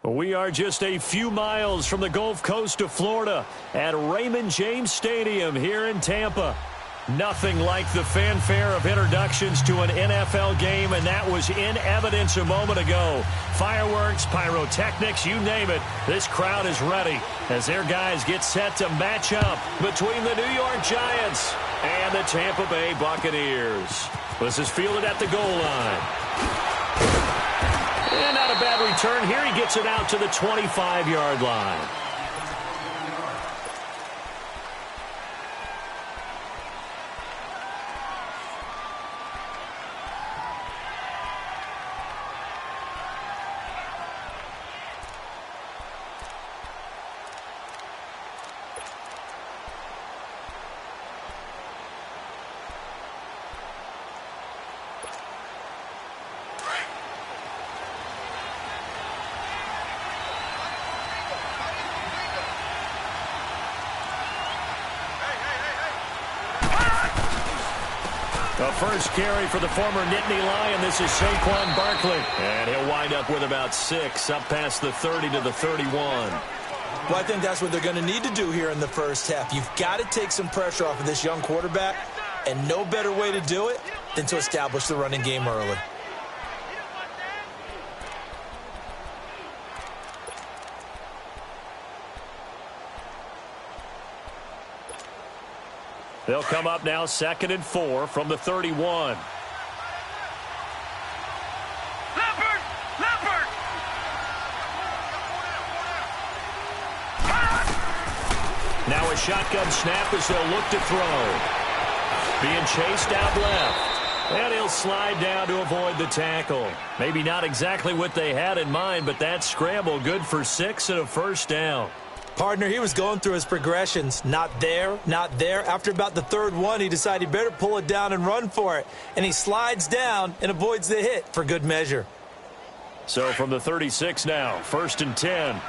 We are just a few miles from the Gulf Coast of Florida at Raymond James Stadium here in Tampa. Nothing like the fanfare of introductions to an NFL game, and that was in evidence a moment ago. Fireworks, pyrotechnics, you name it. This crowd is ready as their guys get set to match up between the New York Giants and the Tampa Bay Buccaneers. This is fielded at the goal line. And not a bad return here. He gets it out to the 25-yard line. The first carry for the former Nittany Lion. This is Saquon Barkley. And he'll wind up with about 6, up past the 30 to the 31. Well, I think that's what they're going to need to do here in the first half. You've got to take some pressure off of this young quarterback, and no better way to do it than to establish the running game early. They'll come up now 2nd and 4 from the 31. Now a shotgun snap as they'll look to throw. Being chased out left. And he'll slide down to avoid the tackle. Maybe not exactly what they had in mind, but that scramble good for 6 and a first down. Partner, he was going through his progressions. Not there, not there. After about the third one, he decided he better pull it down and run for it. And he slides down and avoids the hit for good measure. So from the 36 now, 1st and 10.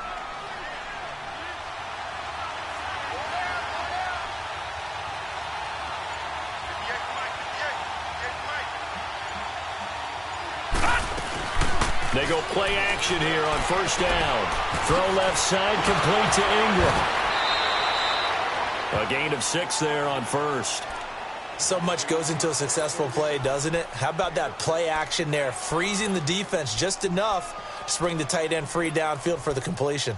They go play action here on 1st down. Throw left side, complete to Ingram. A gain of 6 there on 1st. So much goes into a successful play, doesn't it? How about that play action there, freezing the defense just enough to bring the tight end free downfield for the completion.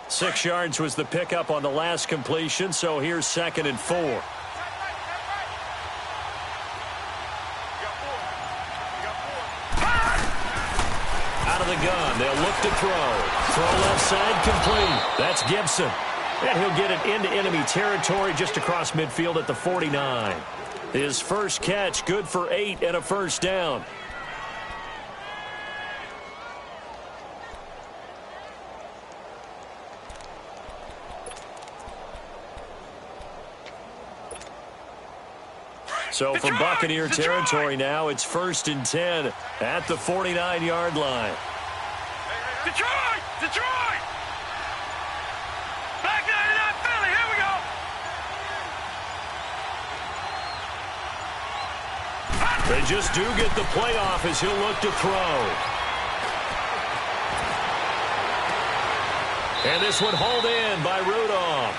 Six yards was the pickup on the last completion, so here's 2nd and 4. Out of the gun, they'll look to throw. Throw left side, complete. That's Gibson. And he'll get it into enemy territory just across midfield at the 49. His first catch, good for 8 and a first down. So from Buccaneer territory now, it's 1st and 10 at the 49-yard line. Detroit! Detroit! Back 99 Philly, here we go! They just do get the playoff as he'll look to throw. And this one hauled in by Rudolph.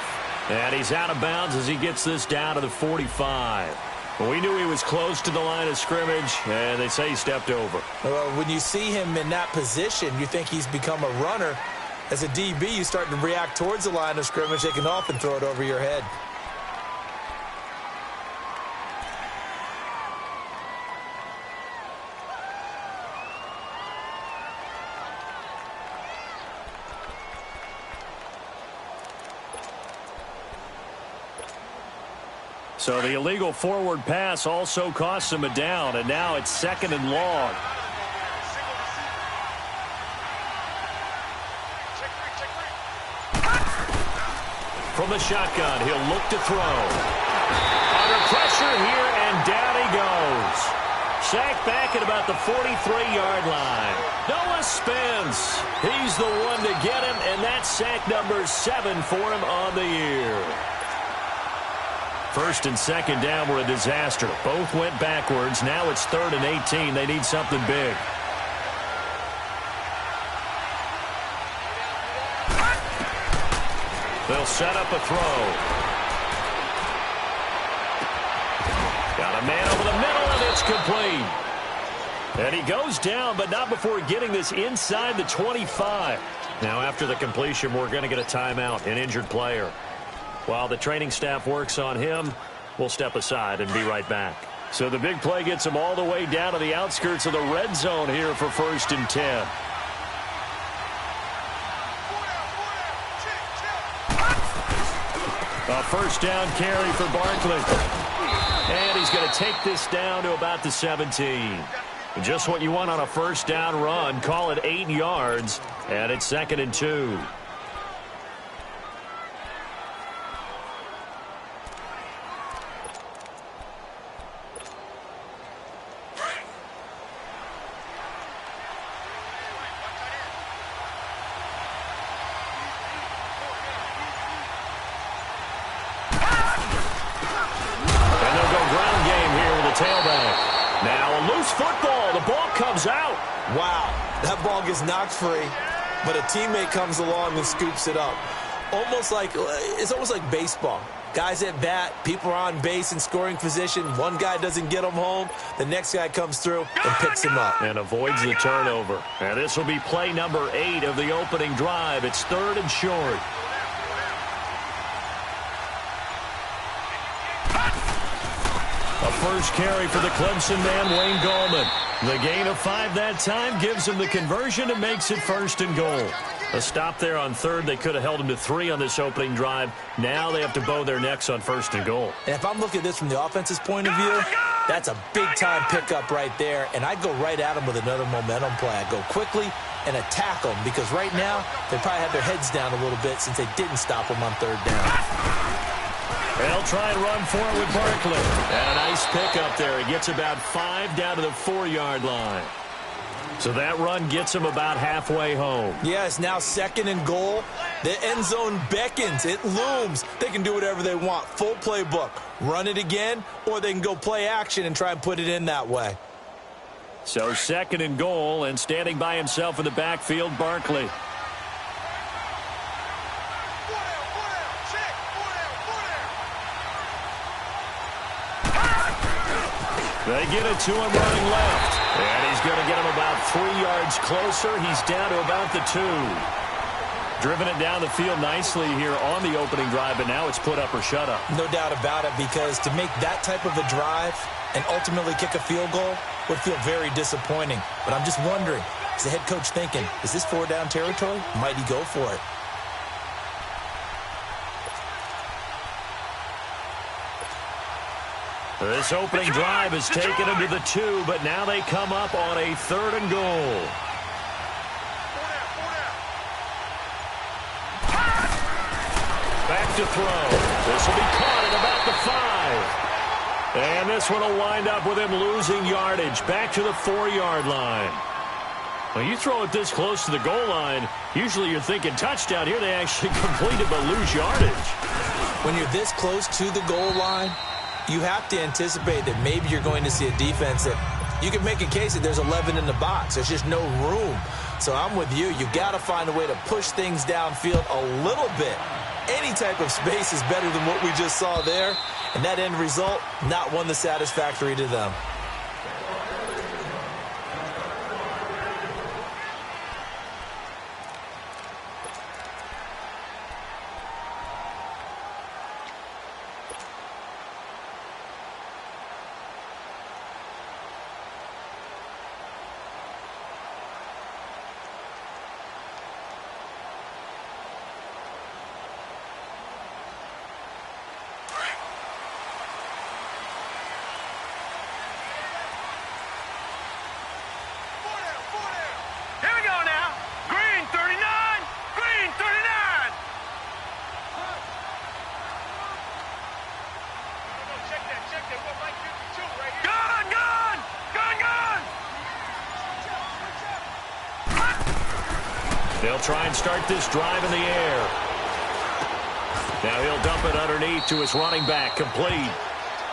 And he's out of bounds as he gets this down to the 45. We knew he was close to the line of scrimmage, and they say he stepped over. Well, when you see him in that position, you think he's become a runner. As a DB, you start to react towards the line of scrimmage. They can often throw it over your head. So the illegal forward pass also costs him a down, and now it's 2nd and long. From the shotgun, he'll look to throw. Under pressure here, and down he goes. Sacked back at about the 43-yard line. Noah Spence. He's the one to get him, and that's sack number 7 for him on the year. First and second down were a disaster. Both went backwards. Now it's 3rd and 18. They need something big. They'll set up a throw. Got a man over the middle, and it's complete. And he goes down, but not before getting this inside the 25. Now, after the completion, we're going to get a timeout, an injured player. While the training staff works on him, we'll step aside and be right back. So the big play gets him all the way down to the outskirts of the red zone here for 1st and 10. A first down carry for Barkley. And he's going to take this down to about the 17. Just what you want on a first down run. Call it 8 yards. And it's 2nd and 2. Tailback. Now a loose football. The ball comes out. Wow, that ball gets knocked free, but a teammate comes along and scoops it up. It's almost like baseball. Guys at bat, people are on base in scoring position. One guy doesn't get him home. The next guy comes through and picks him up. And avoids the turnover. And this will be play number 8 of the opening drive. It's 3rd and short. A first carry for the Clemson man, Wayne Gallman. The gain of 5 that time gives him the conversion and makes it 1st and goal. A stop there on 3rd. They could have held him to 3 on this opening drive. Now they have to bow their necks on 1st and goal. And if I'm looking at this from the offense's point of view, that's a big-time pickup right there. And I go right at him with another momentum play. I go quickly and attack them because right now they probably have their heads down a little bit since they didn't stop him on 3rd down. They'll try and run for it with Barkley. And a nice pickup there. He gets about 5 down to the 4-yard line. So that run gets him about halfway home. Yeah, it's now 2nd and goal. The end zone beckons. It looms. They can do whatever they want. Full playbook. Run it again, or they can go play action and try and put it in that way. So 2nd and goal, and standing by himself in the backfield, Barkley. They get it to him running left. And he's going to get him about 3 yards closer. He's down to about the 2. Driven it down the field nicely here on the opening drive, but now it's put up or shut up. No doubt about it, because to make that type of a drive and ultimately kick a field goal would feel very disappointing. But I'm just wondering, is the head coach thinking, is this 4-down territory? Might he go for it? This opening drive has taken them to the 2, but now they come up on a 3rd and goal. Back to throw. This will be caught at about the 5. And this one will wind up with him losing yardage. Back to the 4-yard line. Well, you throw it this close to the goal line, usually you're thinking touchdown. Here they actually completed but lose yardage. When you're this close to the goal line, you have to anticipate that maybe you're going to see a defense that you can make a case that there's 11 in the box. There's just no room. So I'm with you. You got to find a way to push things downfield a little bit. Any type of space is better than what we just saw there. And that end result, not one that's satisfactory to them. They'll try and start this drive in the air. Now he'll dump it underneath to his running back, complete.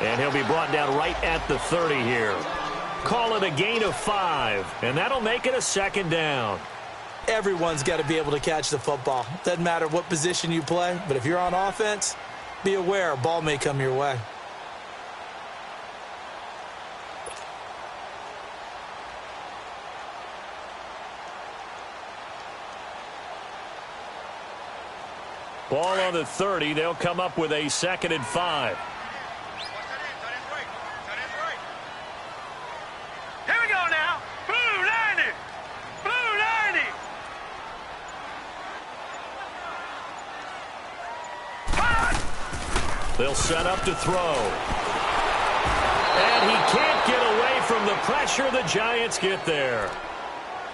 And he'll be brought down right at the 30 here. Call it a gain of 5, and that'll make it a second down. Everyone's got to be able to catch the football. Doesn't matter what position you play, but if you're on offense, be aware a ball may come your way. Ball on the 30. They'll come up with a 2nd and 5. Here we go now. Blue 90. Blue 90. They'll set up to throw. And he can't get away from the pressure. The Giants get there.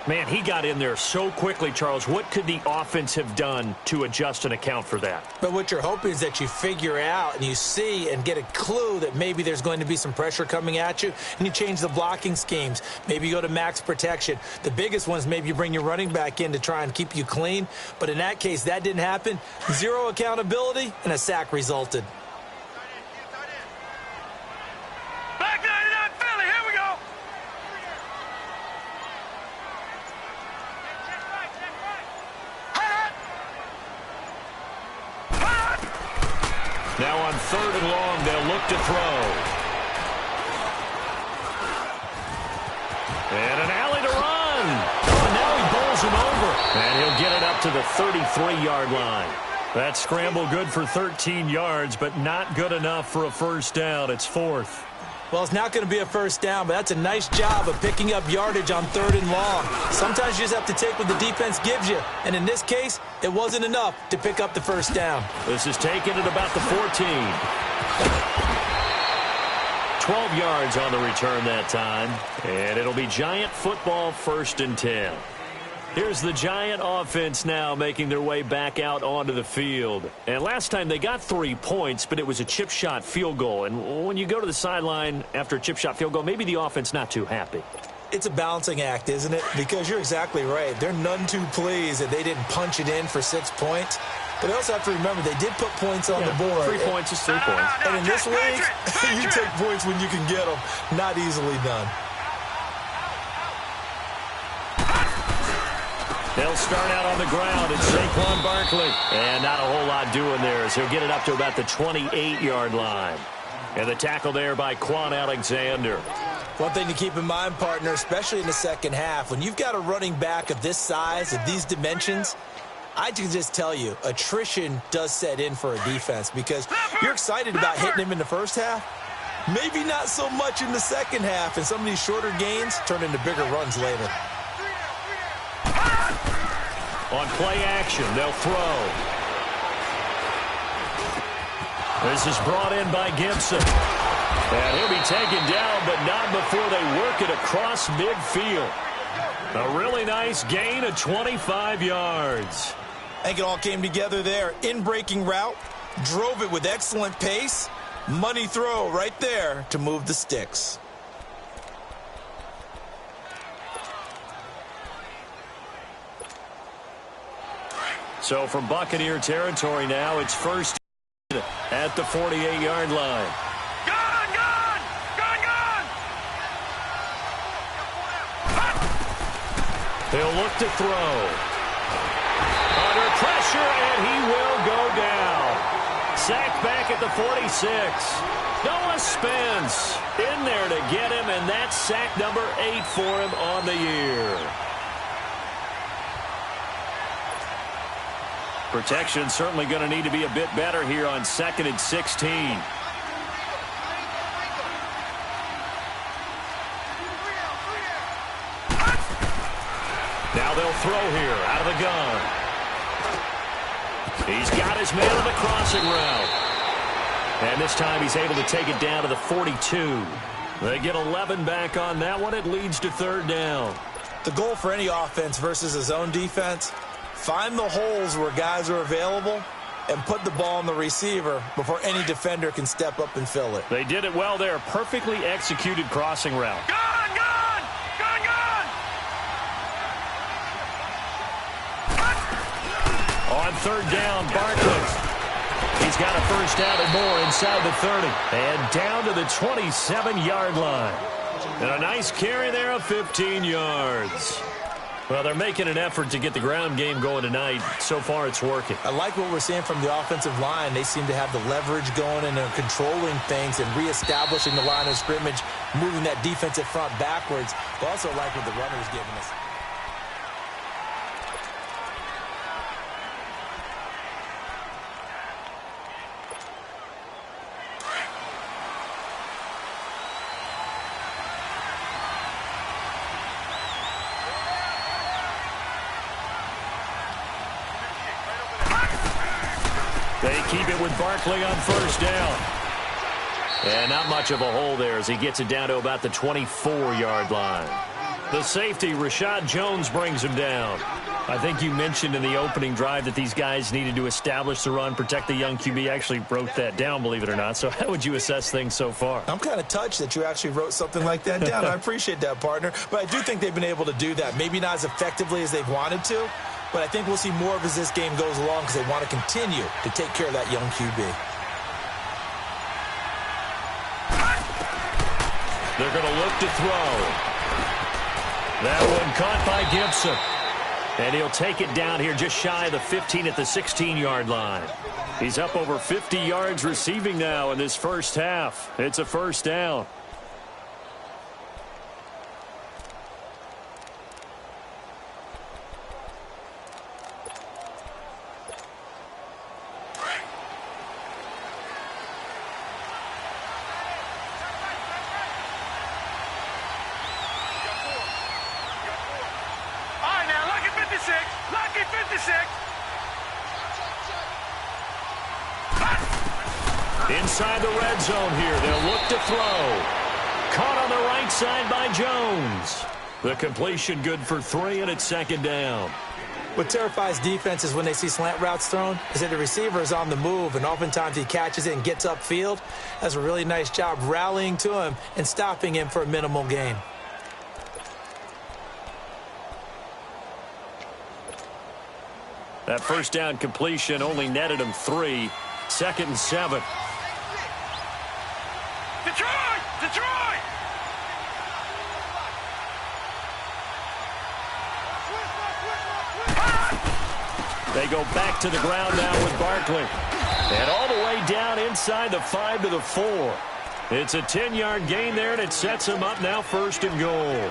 Man, he got in there so quickly, Charles. What could the offense have done to adjust and account for that? But what you're hoping is that you figure out and you see and get a clue that maybe there's going to be some pressure coming at you, and you change the blocking schemes. Maybe you go to max protection. The biggest one is maybe you bring your running back in to try and keep you clean. But in that case, that didn't happen. 0 accountability, and a sack resulted. Back 99 Philly. Here we go. Now on 3rd and long, they'll look to throw. And an alley to run. Oh, and now he bowls him over. And he'll get it up to the 33-yard line. That scramble good for 13 yards, but not good enough for a first down. It's 4th. Well, it's not going to be a first down, but that's a nice job of picking up yardage on 3rd and long. Sometimes you just have to take what the defense gives you, and in this case, it wasn't enough to pick up the first down. This is taken at about the 14. 12 yards on the return that time, and it'll be Giant football 1st and 10. Here's the Giant offense now making their way back out onto the field. And last time they got 3 points, but it was a chip shot field goal. And when you go to the sideline after a chip shot field goal, maybe the offense not too happy. It's a balancing act, isn't it? Because you're exactly right. They're none too pleased that they didn't punch it in for 6 points. But they also have to remember they did put points on the board. 3 points is 3 points. And in this league, you take points when you can get them. Not easily done. They'll start out on the ground. It's Saquon Barkley. And not a whole lot doing there as he'll get it up to about the 28-yard line. And the tackle there by Quan Alexander. One thing to keep in mind, partner, especially in the second half, when you've got a running back of this size, of these dimensions, I can just tell you, attrition does set in for a defense because you're excited about hitting him in the first half. Maybe not so much in the second half, and some of these shorter gains turn into bigger runs later. On play action, they'll throw. This is brought in by Gibson. And he'll be taken down, but not before they work it across midfield. A really nice gain of 25 yards. I think it all came together there. In-breaking route, drove it with excellent pace. Money throw right there to move the sticks. So from Buccaneer territory now, it's first at the 48-yard line. Gone, gone, gone, gone. He'll look to throw. Under pressure, and he will go down. Sacked back at the 46. Noah Spence in there to get him, and that's sack number 8 for him on the year. Protection certainly going to need to be a bit better here on 2nd and 16. Now they'll throw here out of the gun. He's got his man on the crossing route. And this time he's able to take it down to the 42. They get 11 back on that one. It leads to 3rd down. The goal for any offense versus a zone defense, find the holes where guys are available and put the ball on the receiver before any defender can step up and fill it. They did it well there. Perfectly executed crossing route. Gone, gone, gone, gone. On 3rd down, Barkley. He's got a first down and more inside the 30. And down to the 27-yard line. And a nice carry there of 15 yards. Well, they're making an effort to get the ground game going tonight. So far, it's working. I like what we're seeing from the offensive line. They seem to have the leverage going, and they're controlling things and reestablishing the line of scrimmage, moving that defensive front backwards. But also like what the runner's giving us. They keep it with Barkley on first down. And not much of a hole there as he gets it down to about the 24-yard line. The safety, Rashad Jones, brings him down. I think you mentioned in the opening drive that these guys needed to establish the run, protect the young QB. I actually wrote that down, believe it or not. So how would you assess things so far? I'm kind of touched that you actually wrote something like that down. I appreciate that, partner. But I do think they've been able to do that. Maybe not as effectively as they've wanted to. But I think we'll see more of as this game goes along because they want to continue to take care of that young QB. They're going to look to throw. That one caught by Gibson. And he'll take it down here just shy of the 15 at the 16-yard line. He's up over 50 yards receiving now in this first half. It's a first down. Inside the red zone here. They'll look to throw. Caught on the right side by Jones. The completion good for 3, and it's second down. What terrifies defenses when they see slant routes thrown is that the receiver is on the move, and oftentimes he catches it and gets upfield. Does a really nice job rallying to him and stopping him for a minimal gain. That first down completion only netted him 3. Second and 7. Detroit! Detroit! They go back to the ground now with Barkley. And all the way down inside the 5 to the 4. It's a 10-yard gain there, and it sets him up now first and goal.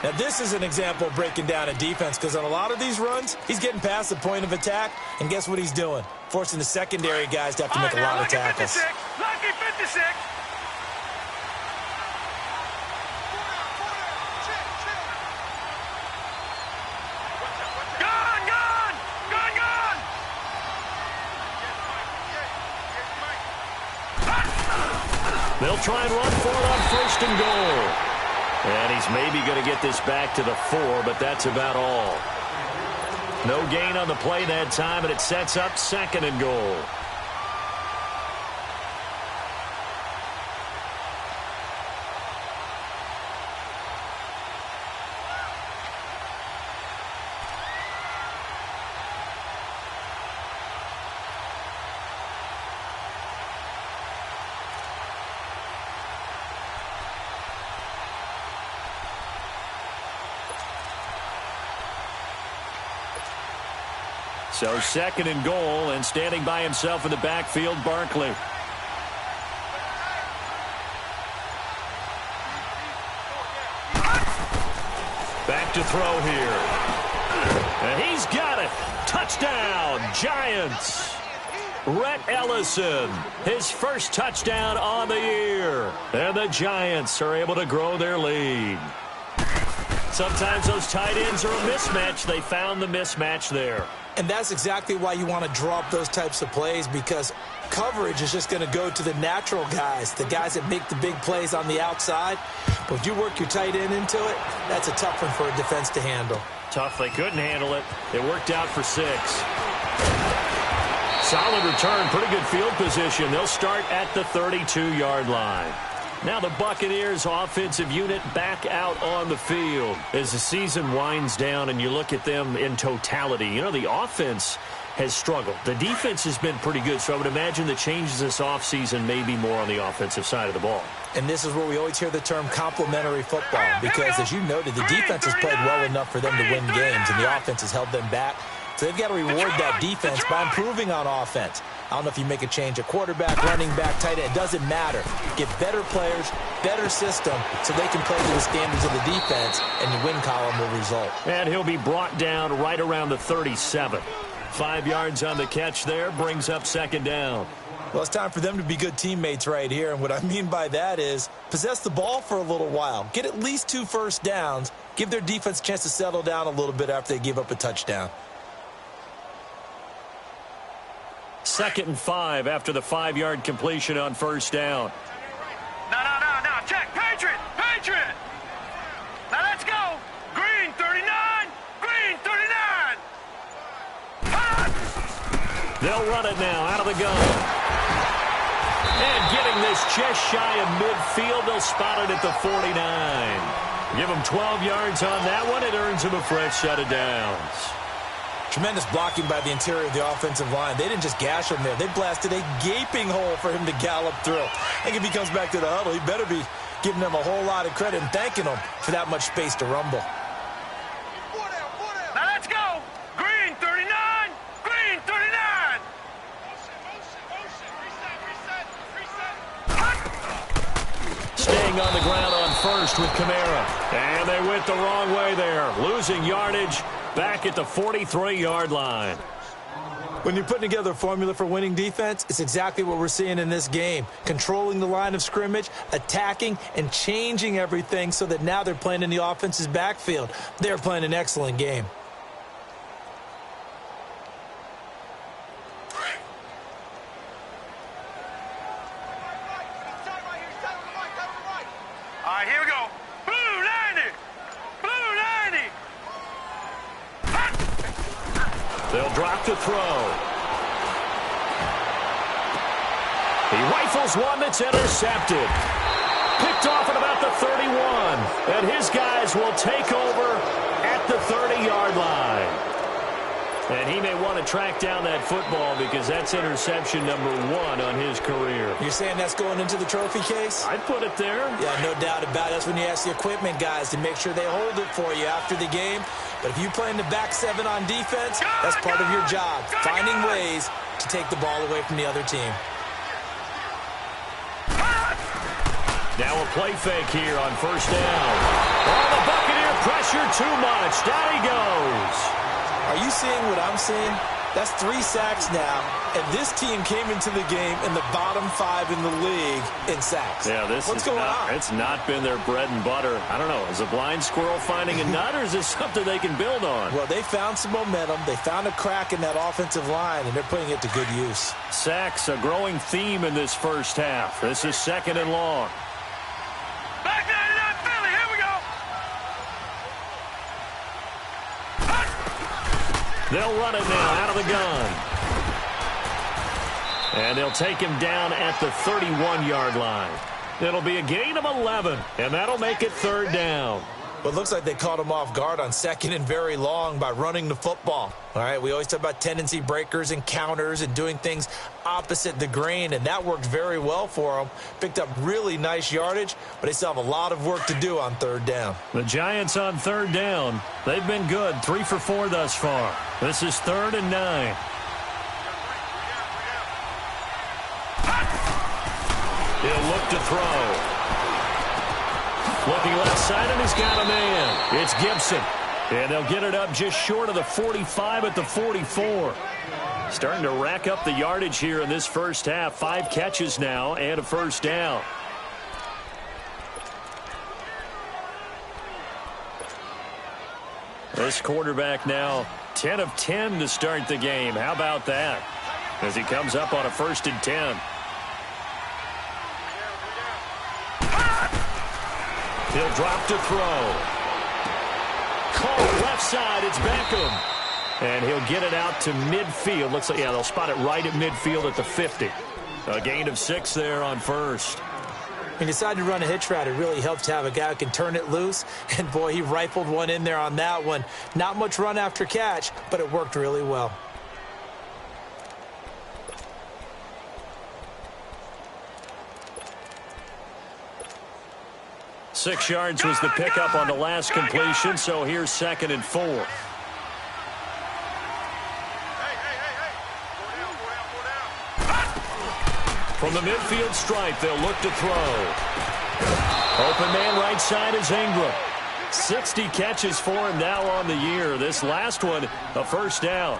Now, this is an example of breaking down a defense because on a lot of these runs, he's getting past the point of attack, and guess what he's doing? Forcing the secondary guys to have to make a lot of tackles. Lucky 56. They'll try and run for it on first and goal. And he's maybe going to get this back to the 4, but that's about all. No gain on the play that time, and it sets up second and goal. So second and goal, and standing by himself in the backfield, Barkley. Back to throw here. And he's got it. Touchdown, Giants. Rhett Ellison, his first touchdown on the year. And the Giants are able to grow their lead. Sometimes those tight ends are a mismatch. They found the mismatch there. And that's exactly why you want to draw up those types of plays, because coverage is just going to go to the natural guys, the guys that make the big plays on the outside. But if you work your tight end into it, that's a tough one for a defense to handle. Tough. They couldn't handle it. It worked out for 6. Solid return. Pretty good field position. They'll start at the 32-yard line. Now the Buccaneers offensive unit back out on the field as the season winds down and you look at them in totality. You know, the offense has struggled. The defense has been pretty good, so I would imagine the changes this offseason may be more on the offensive side of the ball. And this is where we always hear the term complementary football because, as you noted, the defense has played well enough for them to win games, and the offense has held them back. So they've got to reward that defense by improving on offense. I don't know if you make a change at quarterback, running back, tight end. It doesn't matter. Get better players, better system, so they can play to the standards of the defense, and the win column will result. And he'll be brought down right around the 37. 5 yards on the catch there, brings up second down. Well, it's time for them to be good teammates right here, and what I mean by that is possess the ball for a little while. Get at least 2 first downs. Give their defense a chance to settle down a little bit after they give up a touchdown. 2nd and 5 after the 5-yard completion on first down. No. Check. Patriot. Now let's go. Green 39. Green 39. They'll run it now out of the gun. And getting this just shy of midfield, they'll spot it at the 49. Give them 12 yards on that one. It earns them a fresh set of downs. Tremendous blocking by the interior of the offensive line. They didn't just gash him there. They blasted a gaping hole for him to gallop through. I think if he comes back to the huddle, he better be giving them a whole lot of credit and thanking them for that much space to rumble. Now let's go. Green 39. Green 39. Reset. Staying on the ground on first with Kamara. And they went the wrong way there. Losing yardage back at the 43-yard line. When you're putting together a formula for winning defense, it's exactly what we're seeing in this game. Controlling the line of scrimmage, attacking, and changing everything so that now they're playing in the offense's backfield. They're playing an excellent game. All right, here we go. Blue 90. Blue 90. They'll drop to throw. He rifles one that's intercepted. Picked off at about the 31. And his guys will take over at the 30-yard line. And he may want to track down that football because that's interception number 1 on his career. You're saying that's going into the trophy case? I'd put it there. Yeah, no doubt about it. That's when you ask the equipment guys to make sure they hold it for you after the game. But if you play in the back 7 on defense, that's part of your job, finding ways to take the ball away from the other team. Now a play fake here on first down. Oh, the Buccaneer pressure too much. Down he goes. Are you seeing what I'm seeing? That's 3 sacks now, and this team came into the game in the bottom 5 in the league in sacks. Yeah, what's going on? It's not been their bread and butter. I don't know. Is a blind squirrel finding a nut, or is this something they can build on? Well, they found some momentum. They found a crack in that offensive line, and they're putting it to good use. Sacks, a growing theme in this first half. This is 2nd and long. Back 99 Philly. Here we go. They'll run it now out of the gun. And they'll take him down at the 31-yard line. It'll be a gain of 11, and that'll make it 3rd down. But it looks like they caught him off guard on 2nd and very long by running the football. All right, we always talk about tendency breakers and counters and doing things opposite the grain, and that worked very well for them. Picked up really nice yardage, but they still have a lot of work to do on 3rd down. The Giants on 3rd down. They've been good, 3 for 4 thus far. This is 3rd and 9. He'll look to throw. Looking left side, and he's got a man. It's Gibson. And they'll get it up just short of the 45 at the 44. Starting to rack up the yardage here in this first half. 5 catches now and a first down. This quarterback now 10 of 10 to start the game. How about that? As he comes up on a 1st and 10. He'll drop to throw. Caught left side. It's Beckham. And he'll get it out to midfield. Looks like, yeah, they'll spot it right at midfield at the 50. A gain of 6 there on first. He decided to run a hitch route. It really helps to have a guy who can turn it loose. And, boy, he rifled one in there on that one. Not much run after catch, but it worked really well. 6 yards was the pickup on the last completion, so here's 2nd and 4. From the midfield stripe, they'll look to throw. Open man right side is Ingram. 60 catches for him now on the year. This last one, a first down.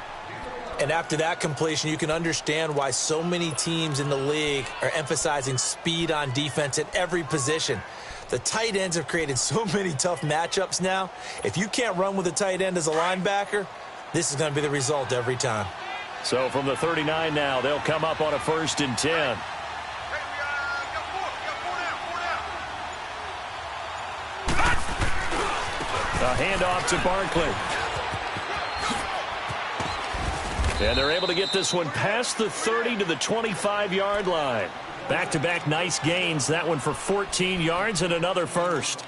And after that completion, you can understand why so many teams in the league are emphasizing speed on defense at every position. The tight ends have created so many tough matchups now. If you can't run with a tight end as a linebacker, this is going to be the result every time. So from the 39 now, they'll come up on a 1st and 10. A handoff to Barkley. And they're able to get this one past the 30 to the 25-yard line. Back-to-back nice gains. That one for 14 yards and another first.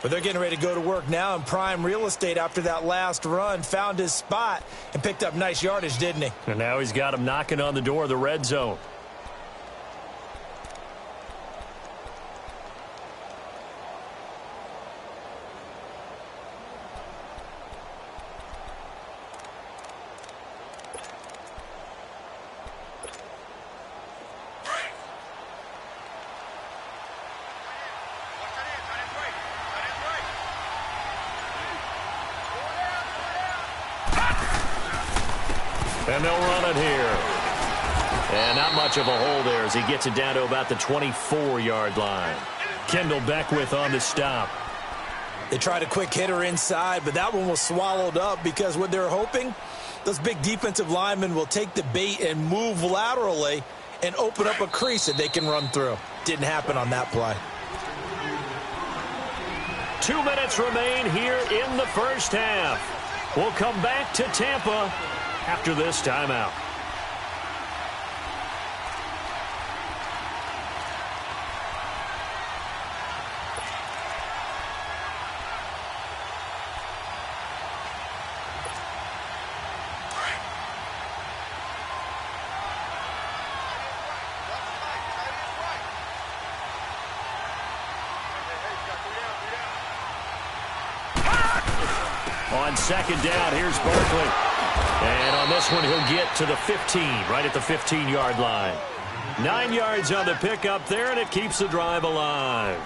But they're getting ready to go to work now in prime real estate after that last run. Found his spot and picked up nice yardage, didn't he? And now he's got him knocking on the door of the red zone. And they'll run it here. And not much of a hole there as he gets it down to about the 24-yard line. Kendall Beckwith on the stop. They tried a quick hitter inside, but that one was swallowed up because what they're hoping, those big defensive linemen will take the bait and move laterally and open up a crease that they can run through. Didn't happen on that play. 2 minutes remain here in the first half. We'll come back to Tampa after this timeout. On 2nd down, here's Barkley. And on this one, he'll get to the 15, right at the 15-yard line. 9 yards on the pickup there, and it keeps the drive alive.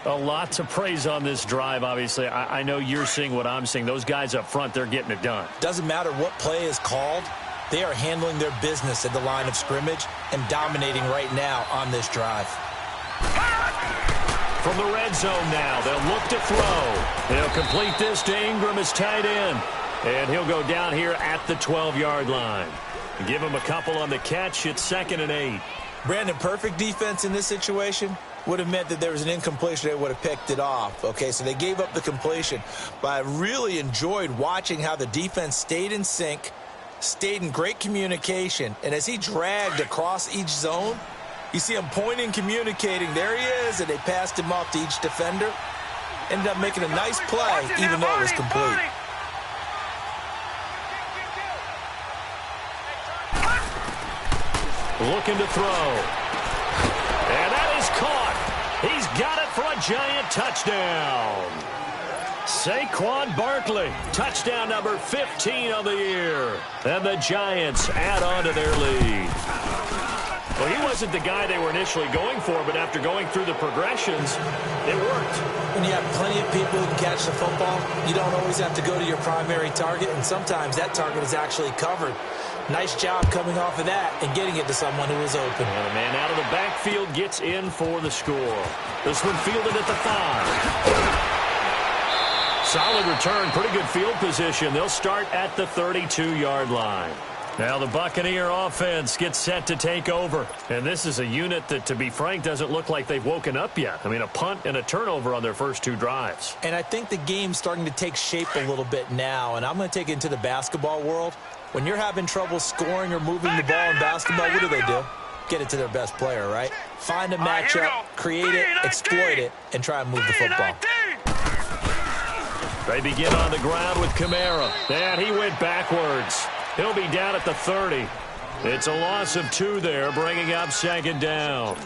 A lot to praise on this drive, obviously. I know you're seeing what I'm seeing. Those guys up front, they're getting it done. Doesn't matter what play is called. They are handling their business at the line of scrimmage and dominating right now on this drive. From the red zone now, they'll look to throw. They'll complete this to Ingram as tight end. And he'll go down here at the 12-yard line. Give him a couple on the catch. It's 2nd and 8. Brandon, perfect defense in this situation would have meant that there was an incompletion. They would have picked it off. Okay, so they gave up the completion. But I really enjoyed watching how the defense stayed in sync, stayed in great communication. And as he dragged across each zone, you see him pointing, communicating. There he is, and they passed him off to each defender. Ended up making a nice play, even though it was complete. Looking to throw. And that is caught. He's got it for a giant touchdown. Saquon Barkley, touchdown number 15 of the year. And the Giants add on to their lead. Well, he wasn't the guy they were initially going for, but after going through the progressions, it worked. When you have plenty of people who can catch the football, you don't always have to go to your primary target, and sometimes that target is actually covered. Nice job coming off of that and getting it to someone who was open. And the man out of the backfield gets in for the score. This one fielded at the 5. Solid return, pretty good field position. They'll start at the 32-yard line. Now the Buccaneer offense gets set to take over. And this is a unit that, to be frank, doesn't look like they've woken up yet. I mean, a punt and a turnover on their first 2 drives. And I think the game's starting to take shape a little bit now. And I'm going to take it into the basketball world. When you're having trouble scoring or moving the ball in basketball, what do? Get it to their best player, right? Find a matchup, create it, exploit it, and try and move the football. They begin on the ground with Kamara. And he went backwards. He'll be down at the 30. It's a loss of 2 there, bringing up 2nd down.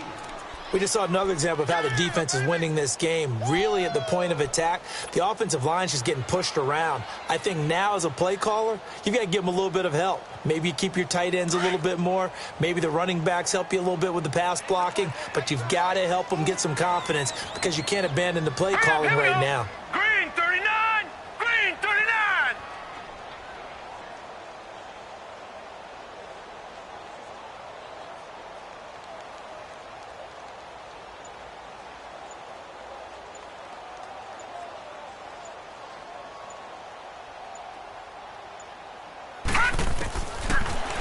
We just saw another example of how the defense is winning this game. Really at the point of attack, the offensive line's just getting pushed around. I think now as a play caller, you've got to give them a little bit of help. Maybe you keep your tight ends a little bit more. Maybe the running backs help you a little bit with the pass blocking. But you've got to help them get some confidence because you can't abandon the play calling right now. Green 39! Green 39!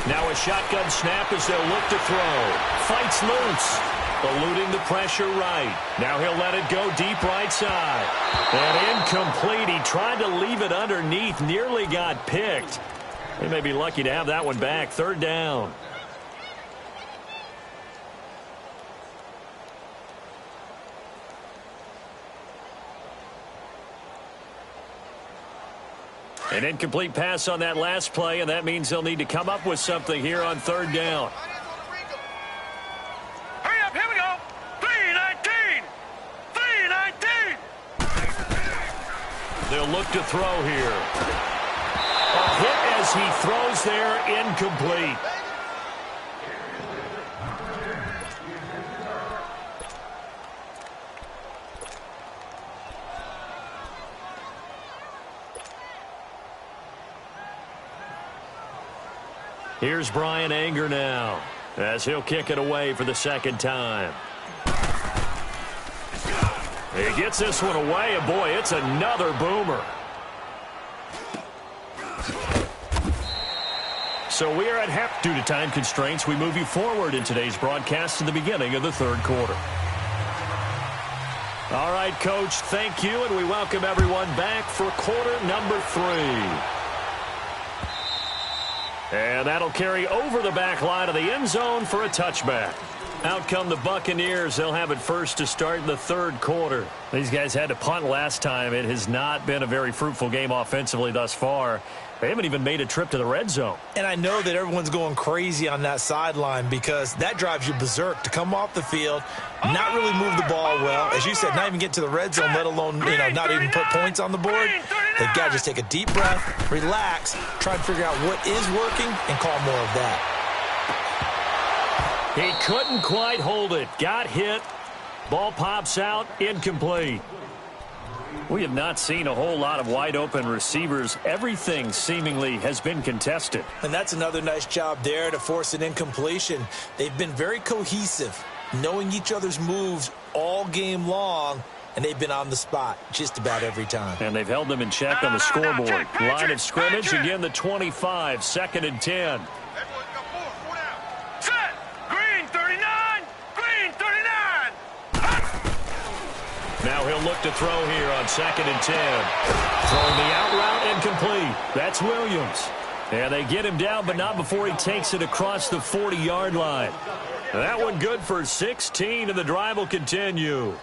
Now a shotgun snap as they'll look to throw. Fights loose. Eluding the pressure right. Now he'll let it go deep right side. And incomplete. He tried to leave it underneath. Nearly got picked. They may be lucky to have that one back. Third down. An incomplete pass on that last play, and that means they'll need to come up with something here on third down. Hurry up, here we go! 3-19! 3-19! They'll look to throw here. A hit as he throws there, incomplete. Here's Brian Anger now, as he'll kick it away for the second time. He gets this one away, and boy, it's another boomer. So we are at half. Due to time constraints, we move you forward in today's broadcast to the beginning of the third quarter. All right, Coach, thank you, and we welcome everyone back for quarter number 3. And that'll carry over the back line of the end zone for a touchback. Out come the Buccaneers. They'll have it first to start the third quarter. These guys had to punt last time. It has not been a very fruitful game offensively thus far. They haven't even made a trip to the red zone. And I know that everyone's going crazy on that sideline because that drives you berserk to come off the field, not really move the ball well. As you said, not even get to the red zone, let alone, not even put points on the board. They've got to just take a deep breath, relax, try and figure out what is working, and call more of that. He couldn't quite hold it. Got hit. Ball pops out. Incomplete. We have not seen a whole lot of wide-open receivers. Everything seemingly has been contested. And that's another nice job there to force an incompletion. They've been very cohesive, knowing each other's moves all game long, and they've been on the spot just about every time. And they've held them in check on the scoreboard. Line of scrimmage, again the 25, 2nd and 10. Set! Green 39! Green 39! Now he'll look to throw here on 2nd and 10. Throwing the out route, incomplete. That's Williams. And they get him down, but not before he takes it across the 40-yard line. That one good for 16, and the drive will continue.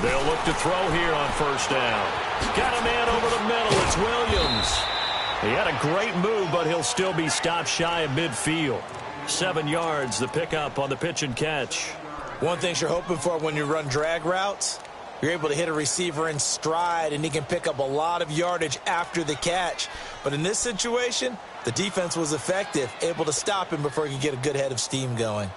They'll look to throw here on first down. Got a man over the middle. It's Williams. He had a great move, but he'll still be stopped shy of midfield. 7 yards, the pickup on the pitch and catch. One thing you're hoping for when you run drag routes, you're able to hit a receiver in stride, and he can pick up a lot of yardage after the catch. But in this situation, the defense was effective, able to stop him before he could get a good head of steam going.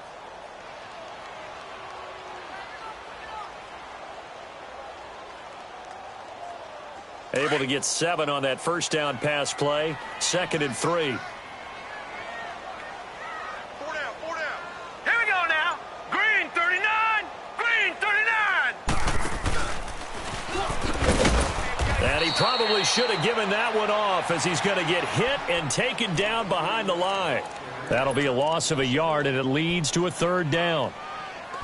Able to get 7 on that first down pass play. 2nd and 3. 4 down, 4 down. Here we go now. Green 39. Green 39. And he probably should have given that one off as he's going to get hit and taken down behind the line. That'll be a loss of a yard, and it leads to a 3rd down.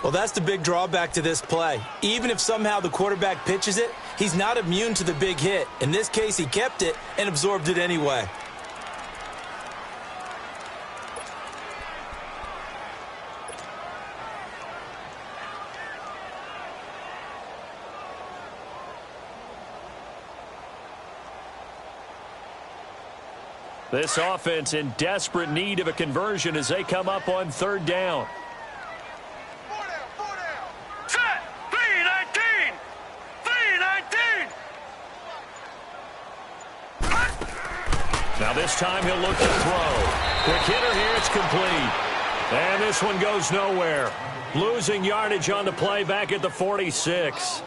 Well, that's the big drawback to this play. Even if somehow the quarterback pitches it, he's not immune to the big hit. In this case, he kept it and absorbed it anyway. This offense in desperate need of a conversion as they come up on third down. Set. 3-19. 3-19. Now this time he'll look to throw. Quick hitter here, it's complete. And this one goes nowhere. Losing yardage on the play back at the 46.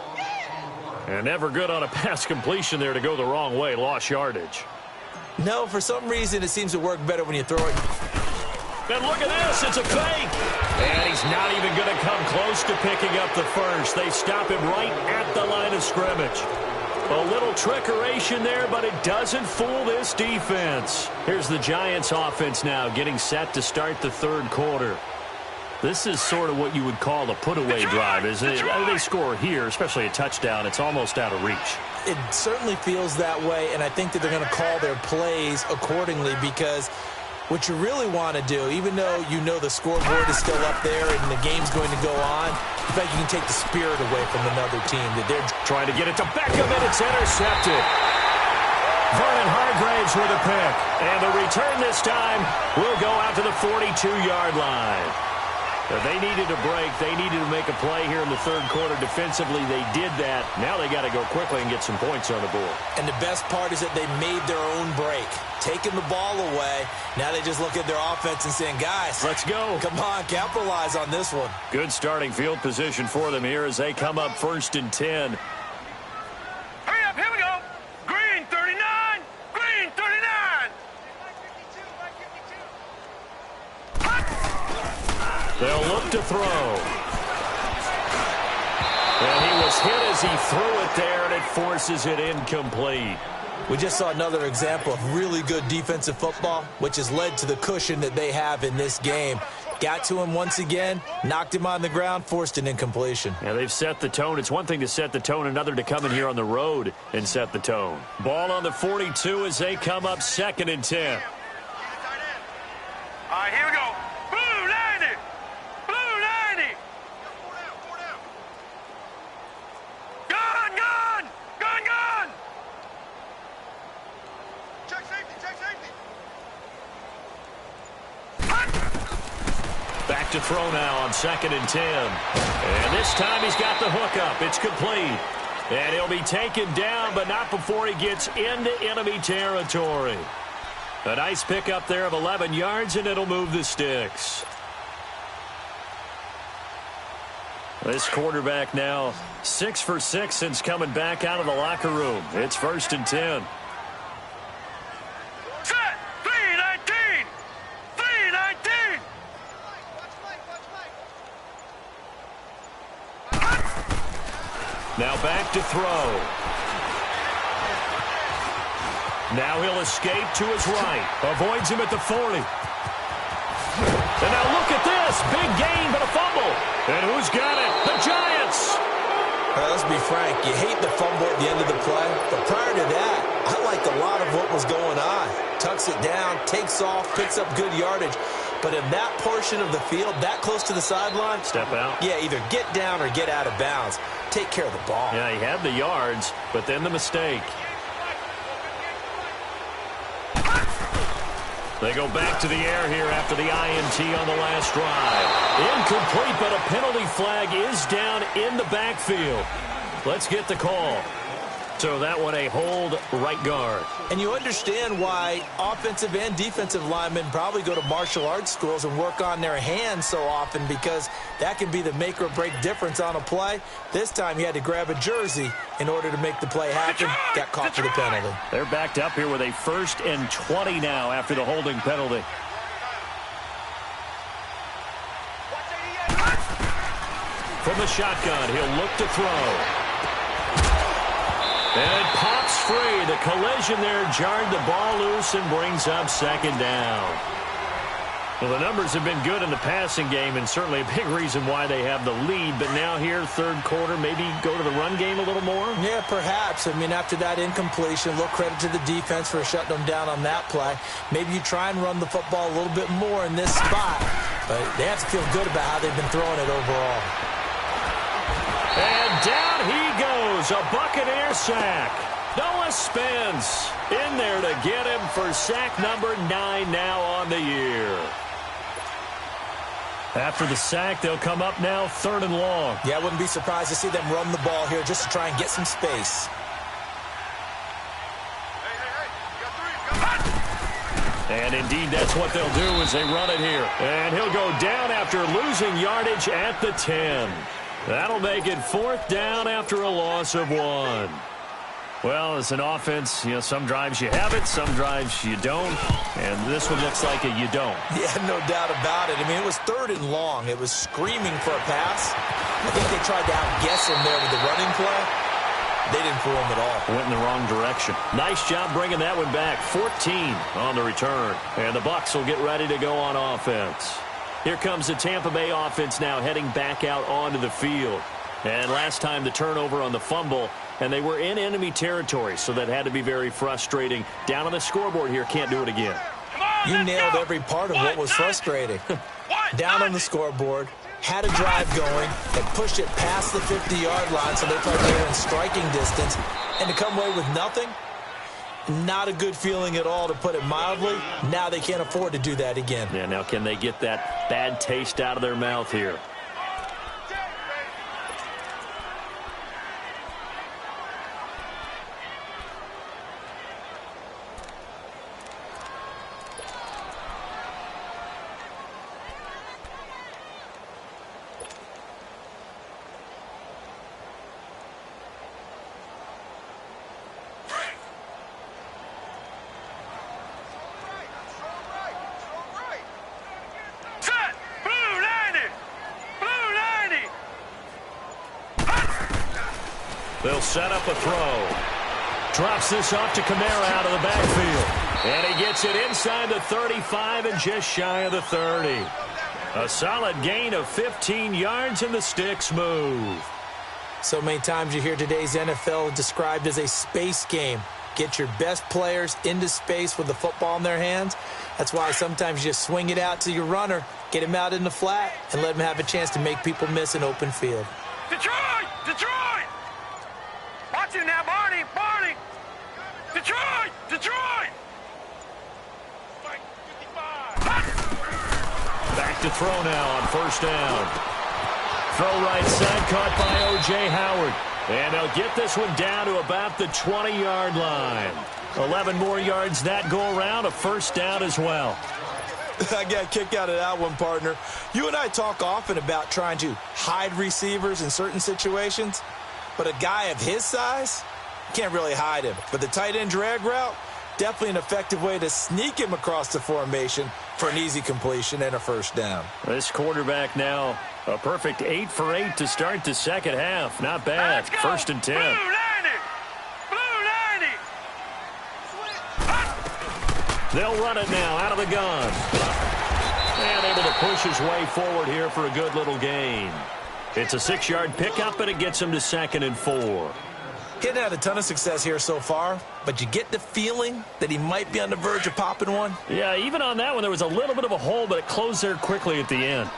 And never good on a pass completion there to go the wrong way. Lost yardage. No, for some reason it seems to work better when you throw it. And look at this, it's a fake. And he's not even going to come close to picking up the first. They stop him right at the line of scrimmage. A little trickeration there, but it doesn't fool this defense. Here's the Giants offense now getting set to start the third quarter. This is sort of what you would call a put-away drive, isn't it? They score here, especially a touchdown. It's almost out of reach. It certainly feels that way, and I think that they're going to call their plays accordingly because what you really want to do, even though you know the scoreboard is still up there and the game's going to go on, in fact, you can take the spirit away from another team. That they're trying to get it to Beckham, and it's intercepted. Vernon Hargraves with a pick. And the return this time will go out to the 42-yard line. They needed a break. They needed to make a play here in the third quarter. Defensively, they did that. Now they got to go quickly and get some points on the board. And the best part is that they made their own break. Taking the ball away. Now they just look at their offense and saying, guys, let's go. Come on, capitalize on this one. Good starting field position for them here as they come up 1st and 10. Hurry up, here we go. Green 39. Green 39. They'll look to throw. And he was hit as he threw it there, and it forces it incomplete. We just saw another example of really good defensive football, which has led to the cushion that they have in this game. Got to him once again, knocked him on the ground, forced an incompletion. Yeah, they've set the tone. It's one thing to set the tone, another to come in here on the road and set the tone. Ball on the 42 as they come up 2nd and 10. All right, here we go. Blue 90. Blue 90. Gun, gun. Gun, gun. Check safety, check safety. Back to throw now on 2nd and 10. And this time he's got the hook up. It's complete. And he'll be taken down, but not before he gets into enemy territory. A nice pickup there of 11 yards, and it'll move the sticks. This quarterback now 6 for 6 since coming back out of the locker room. It's 1st and 10. Set. 3-19. 3-19. Now back to throw. Now he'll escape to his right. Avoids him at the 40. And now look at this. Big gain, but a fumble. And who's got it? The Giants. Let's be frank. You hate the fumble at the end of the play. But prior to that, I liked a lot of what was going on. Tucks it down, takes off, picks up good yardage. But in that portion of the field, that close to the sideline, step out. Yeah, either get down or get out of bounds. Take care of the ball. Yeah, he had the yards, but then the mistake. They go back to the air here after the INT on the last drive. Incomplete, but a penalty flag is down in the backfield. Let's get the call. So that one a hold right guard. And you understand why offensive and defensive linemen probably go to martial arts schools and work on their hands so often, because that can be the make or break difference on a play. This time he had to grab a jersey in order to make the play happen. Got caught for the penalty. They're backed up here with a 1st and 20 now after the holding penalty. From the shotgun, he'll look to throw. And it pops free. The collision there jarred the ball loose and brings up 2nd down. Well, the numbers have been good in the passing game, and certainly a big reason why they have the lead. But now here, third quarter, maybe go to the run game a little more? Yeah, perhaps. I mean, after that incompletion, a little credit to the defense for shutting them down on that play. Maybe you try and run the football a little bit more in this spot. But they have to feel good about how they've been throwing it overall. And down he goes, a Buccaneer sack. Noah Spence in there to get him for sack number 9 now on the year. After the sack, they'll come up now 3rd and long. Yeah, I wouldn't be surprised to see them run the ball here just to try and get some space. And indeed, that's what they'll do as they run it here. And he'll go down after losing yardage at the 10. That'll make it 4th down after a loss of 1. Well, as an offense, you know, some drives you have it, some drives you don't. And this one looks like a you don't. Yeah, no doubt about it. I mean, it was 3rd and long. It was screaming for a pass. I think they tried to outguess him there with the running play. They didn't fool him at all. Went in the wrong direction. Nice job bringing that one back. 14 on the return. And the Bucs will get ready to go on offense. Here comes the Tampa Bay offense now heading back out onto the field. And last time the turnover on the fumble, and they were in enemy territory, so that had to be very frustrating. Down on the scoreboard here, can't do it again. You nailed every part of what was frustrating. Down on the scoreboard, had a drive going, and pushed it past the 50-yard line, so they thought they were in striking distance, and to come away with nothing, not a good feeling at all, to put it mildly. Now they can't afford to do that again. Yeah, now can they get that bad taste out of their mouth here? They'll set up a throw. Drops this off to Kamara out of the backfield. And he gets it inside the 35 and just shy of the 30. A solid gain of 15 yards, and the sticks move. So many times you hear today's NFL described as a space game. Get your best players into space with the football in their hands. That's why sometimes you just swing it out to your runner, get him out in the flat, and let him have a chance to make people miss an open field. Detroit! Detroit! Watch it now, Barney! Barney! Detroit! Detroit! Back to throw now on 1st down. Throw right side, caught by O.J. Howard. And they'll get this one down to about the 20-yard line. 11 more yards that go around, a 1st down as well. I got a kick out of that one, partner. You and I talk often about trying to hide receivers in certain situations, but a guy of his size, can't really hide him. But the tight end drag route, definitely an effective way to sneak him across the formation for an easy completion and a 1st down. This quarterback now, a perfect 8 for 8 to start the second half. Not bad. 1st and 10. Blue 90! Blue 90! They'll run it now out of the gun. And able to push his way forward here for a good little gain. It's a 6-yard pickup, and it gets him to 2nd and 4. He hadn't had a ton of success here so far, but you get the feeling that he might be on the verge of popping one. Yeah, even on that one, there was a little bit of a hole, but it closed there quickly at the end.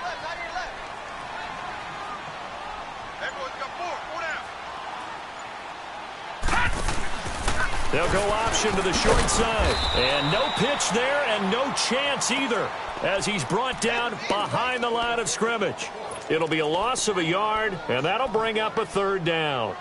They'll go option to the short side. And no pitch there and no chance either as he's brought down behind the line of scrimmage. It'll be a loss of a yard, and that'll bring up a 3rd down.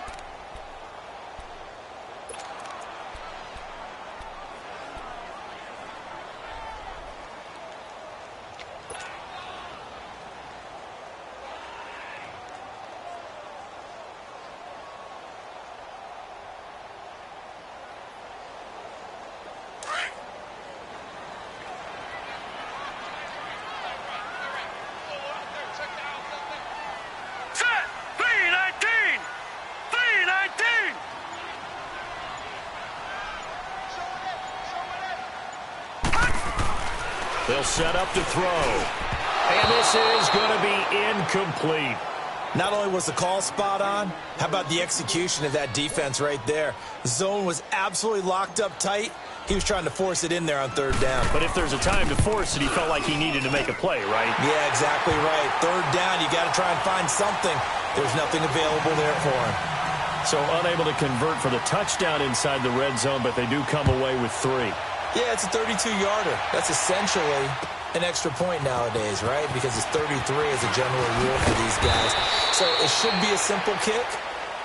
They'll set up to throw. And this is going to be incomplete. Not only was the call spot on, how about the execution of that defense right there? The zone was absolutely locked up tight. He was trying to force it in there on third down. But if there's a time to force it, he felt like he needed to make a play, right? Yeah, exactly right. Third down, you got to try and find something. There's nothing available there for him. So unable to convert for the touchdown inside the red zone, but they do come away with 3. Yeah, it's a 32-yarder. That's essentially an extra point nowadays, right? Because it's 33 as a general rule for these guys. So it should be a simple kick.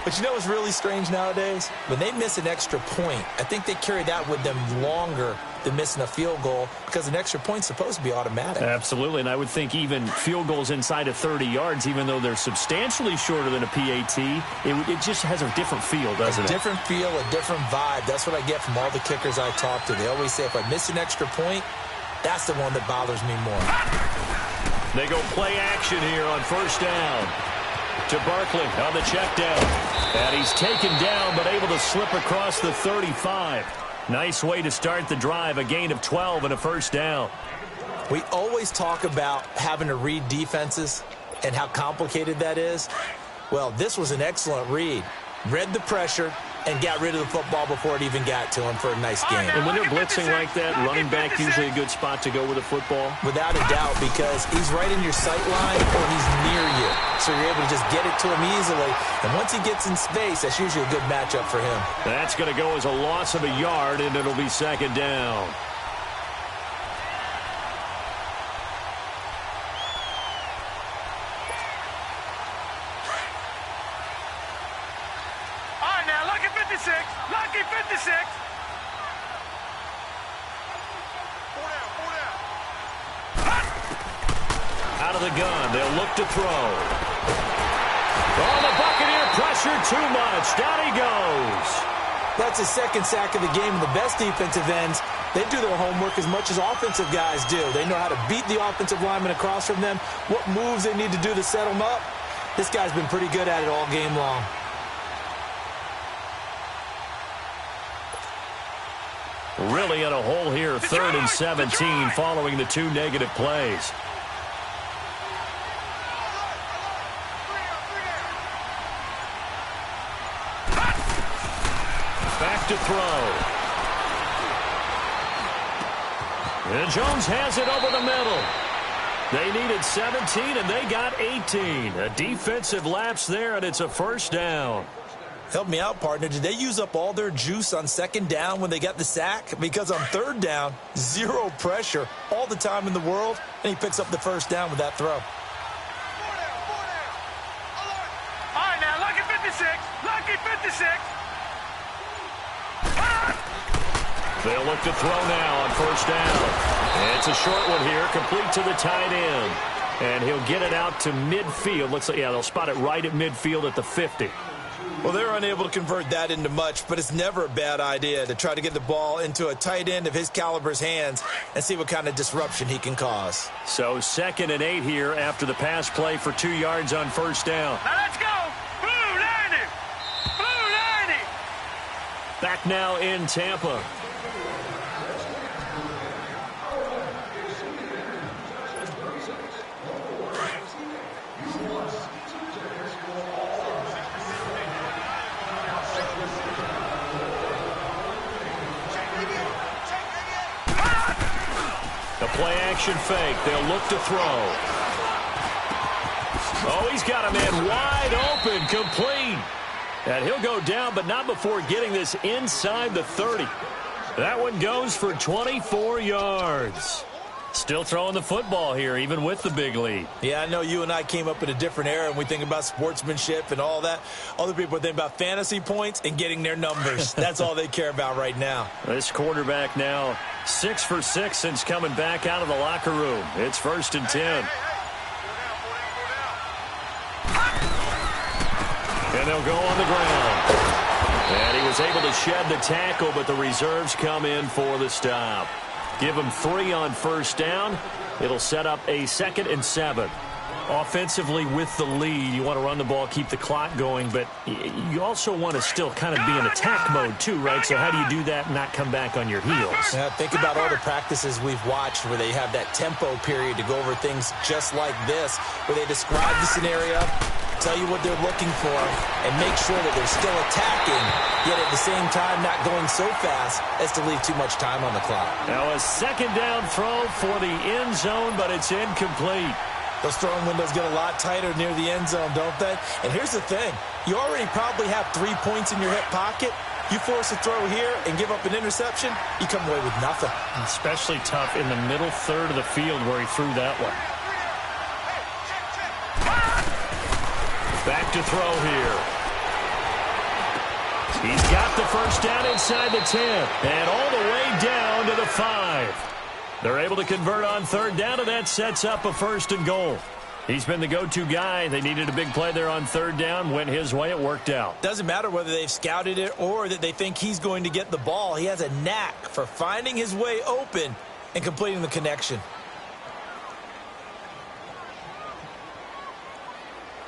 But you know what's really strange nowadays? When they miss an extra point, I think they carry that with them longer than missing a field goal because an extra point's supposed to be automatic. Absolutely, and I would think even field goals inside of 30 yards, even though they're substantially shorter than a PAT, it just has a different feel, doesn't it? A different feel, a different vibe. That's what I get from all the kickers I talk to. They always say if I miss an extra point, that's the one that bothers me more. They go play action here on first down. To Barkley on the check down. And he's taken down, but able to slip across the 35. Nice way to start the drive, a gain of 12 and a first down. We always talk about having to read defenses and how complicated that is. Well, this was an excellent read. Read the pressure and got rid of the football before it even got to him for a nice game. And when they're blitzing like that, running back usually a good spot to go with a football? Without a doubt, because he's right in your sight line or he's near you. So you're able to just get it to him easily. And once he gets in space, that's usually a good matchup for him. That's going to go as a loss of a yard, and it'll be second down. Lucky 56. Out of the gun, they'll look to throw. Oh, the Buccaneer pressure too much. Down he goes. That's his second sack of the game. The best defensive ends, they do their homework as much as offensive guys do. They know how to beat the offensive lineman across from them, what moves they need to do to set them up. This guy's been pretty good at it all game long. Really in a hole here, 3rd and 17 following the 2 negative plays. Back to throw. And Jones has it over the middle. They needed 17 and they got 18. A defensive lapse there, and it's a first down. Help me out, partner. Did they use up all their juice on second down when they got the sack? Because on third down, zero pressure all the time in the world, and he picks up the first down with that throw. All right, now, lucky 56. Lucky 56. They'll look to throw now on first down. And it's a short one here, complete to the tight end. And he'll get it out to midfield. Looks like, yeah, they'll spot it right at midfield at the 50. Well, they're unable to convert that into much, but it's never a bad idea to try to get the ball into a tight end of his caliber's hands and see what kind of disruption he can cause. So 2nd and 8 here after the pass play for 2 yards on first down. Now let's go. Blue 90. Blue 90. Back now in Tampa. Play-action fake. They'll look to throw. Oh, he's got a man wide open, complete. And he'll go down, but not before getting this inside the 30. That one goes for 24 yards. Still throwing the football here, even with the big lead. Yeah, I know you and I came up in a different era, and we think about sportsmanship and all that. Other people think about fantasy points and getting their numbers. That's all they care about right now. This quarterback now 6 for 6 since coming back out of the locker room. It's 1st and 10. And they'll go on the ground. And he was able to shed the tackle, but the reserves come in for the stop. Give him 3 on first down. It'll set up a 2nd and 7. Offensively with the lead, you want to run the ball, keep the clock going, but you also want to still kind of be in attack mode too, right? So how do you do that and not come back on your heels? Yeah, think about all the practices we've watched where they have that tempo period to go over things just like this, where they describe the scenario, tell you what they're looking for, and make sure that they're still attacking, yet at the same time not going so fast as to leave too much time on the clock. Now a second down throw for the end zone, but it's incomplete. Those throwing windows get a lot tighter near the end zone, don't they? And here's the thing. You already probably have 3 points in your hip pocket. You force a throw here and give up an interception, you come away with nothing. Especially tough in the middle third of the field where he threw that one. Back to throw here. He's got the first down inside the 10 and all the way down to the 5. They're able to convert on third down, and that sets up a 1st and goal. He's been the go-to guy. They needed a big play there on third down. Went his way. It worked out. Doesn't matter whether they've scouted it or that they think he's going to get the ball. He has a knack for finding his way open and completing the connection.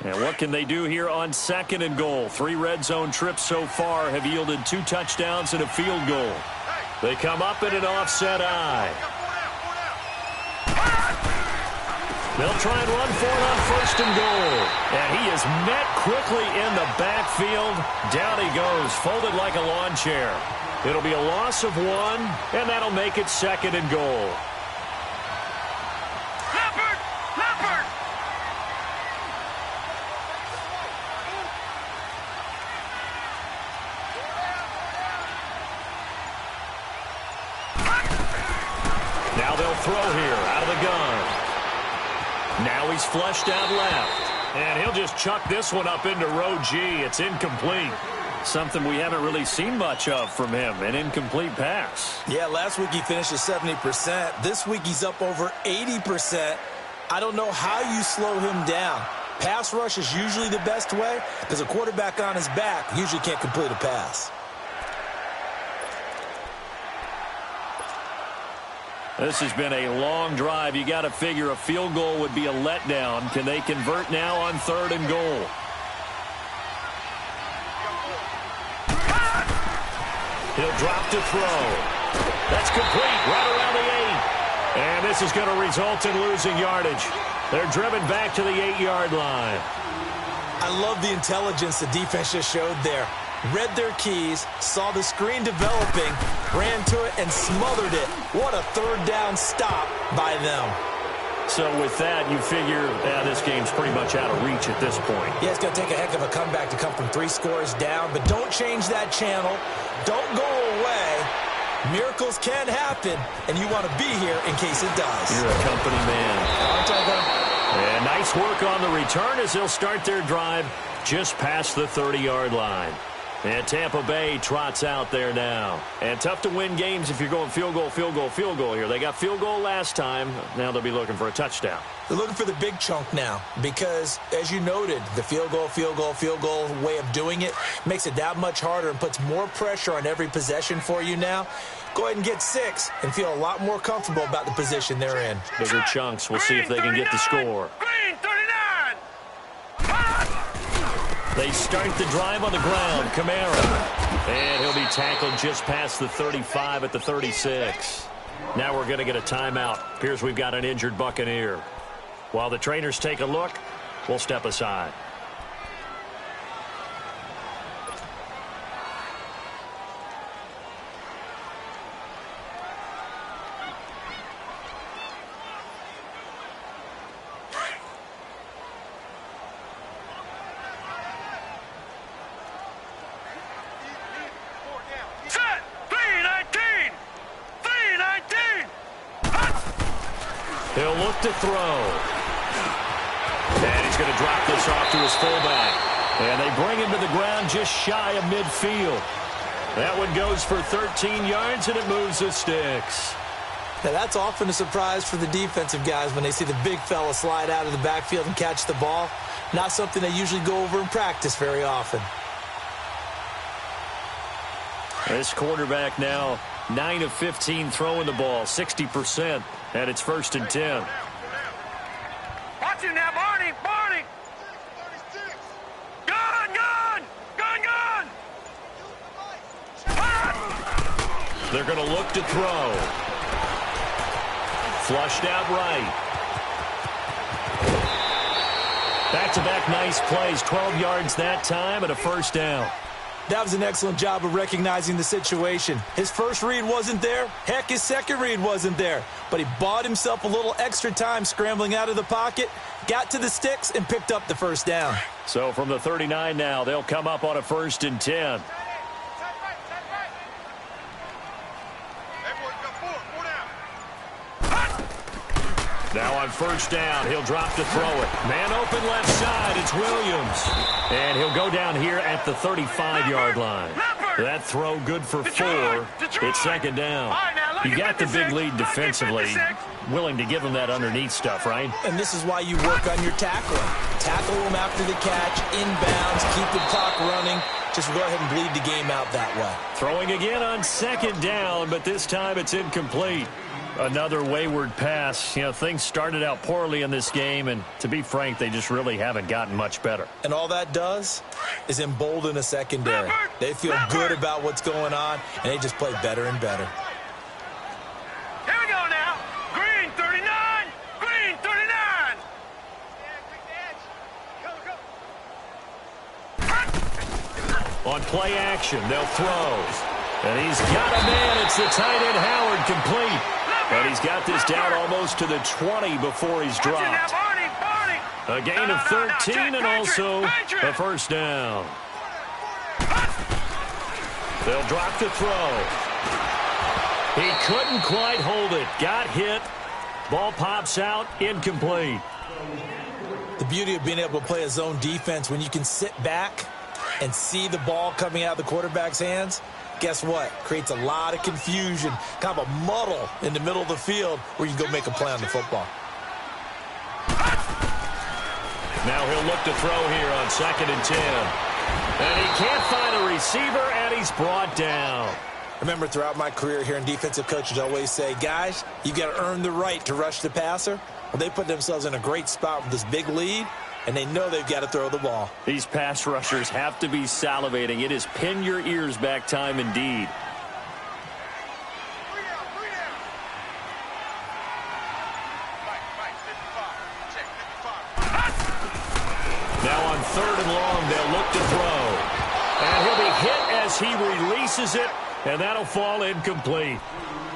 And what can they do here on 2nd and goal? 3 red zone trips so far have yielded 2 touchdowns and a field goal. They come up in an offset eye. They'll try and run for it on 1st and goal. And he is met quickly in the backfield. Down he goes, folded like a lawn chair. It'll be a loss of 1, and that'll make it 2nd and goal. Leopard! Leopard! Now they'll throw here out of the gun. Now he's flushed out left. And he'll just chuck this one up into row G. It's incomplete. Something we haven't really seen much of from him, an incomplete pass. Yeah, last week he finished at 70%. This week he's up over 80%. I don't know how you slow him down. Pass rush is usually the best way because a quarterback on his back usually can't complete a pass. This has been a long drive. You got to figure a field goal would be a letdown. Can they convert now on 3rd and goal? He'll drop to throw. That's complete right around the 8. And this is going to result in losing yardage. They're driven back to the 8-yard line. I love the intelligence the defense just showed there. Read their keys, saw the screen developing, ran to it, and smothered it. What a 3rd down stop by them. So with that, you figure this game's pretty much out of reach at this point. Yeah, it's going to take a heck of a comeback to come from 3 scores down, but don't change that channel. Don't go away. Miracles can happen, and you want to be here in case it does. You're a company man. Aren't I, though? And nice work on the return as they'll start their drive just past the 30-yard line. And Tampa Bay trots out there now. And tough to win games if you're going field goal, field goal, field goal here. They got field goal last time. Now they'll be looking for a touchdown. They're looking for the big chunk now because, as you noted, the field goal way of doing it makes it that much harder and puts more pressure on every possession for you now. Go ahead and get 6 and feel a lot more comfortable about the position they're in. Bigger chunks. We'll see if they can get the score. Green 39! They start the drive on the ground. Kamara. And he'll be tackled just past the 35 at the 36. Now we're going to get a timeout. Appears we've got an injured Buccaneer. While the trainers take a look, we'll step aside. Set! 319! 319! He'll look to throw. And he's going to drop this off to his fullback. And they bring him to the ground just shy of midfield. That one goes for 13 yards, and it moves the sticks. Now, that's often a surprise for the defensive guys when they see the big fella slide out of the backfield and catch the ball. Not something they usually go over in practice very often. This quarterback now 9 of 15 throwing the ball, 60%, and it's 1st and 10. Watch him now, Barney! They're going to look to throw. Flushed out right. Back-to-back nice plays, 12 yards that time and a first down. That was an excellent job of recognizing the situation. His first read wasn't there. Heck, his second read wasn't there. But he bought himself a little extra time scrambling out of the pocket, got to the sticks, and picked up the first down. So from the 39 now, they'll come up on a 1st and 10. Now on first down, he'll drop to throw it. Man open left side, it's Williams. And he'll go down here at the 35-yard line. That throw good for 4. It's second down. You got the big lead defensively. Willing to give him that underneath stuff, right? And this is why you work on your tackling. Tackle him after the catch, inbounds, keep the clock running. Just go ahead and bleed the game out that way. Throwing again on second down, but this time it's incomplete. Another wayward pass. You know, things started out poorly in this game, and to be frank, they just really haven't gotten much better. And all that does is embolden a secondary. They feel good about what's going on, and they just play better and better. Here we go now. Green 39. Green 39. On play action, they'll throw. And he's got a man. It's the tight end Howard, complete. And he's got this down almost to the 20 before he's dropped. A gain of 13 and also a first down. They'll drop to throw. He couldn't quite hold it. Got hit. Ball pops out. Incomplete. The beauty of being able to play a zone defense when you can sit back and see the ball coming out of the quarterback's hands, guess what? Creates a lot of confusion, kind of a muddle in the middle of the field where you can go make a play on the football. Now he'll look to throw here on 2nd and 10. And he can't find a receiver, and he's brought down. Remember, throughout my career here in defensive coaches always say, guys, you got to earn the right to rush the passer. Well, they put themselves in a great spot with this big lead, and they know they've got to throw the ball. These pass rushers have to be salivating. It is pin your ears back time indeed. Now on 3rd and long, they'll look to throw. And he'll be hit as he releases it, and that'll fall incomplete.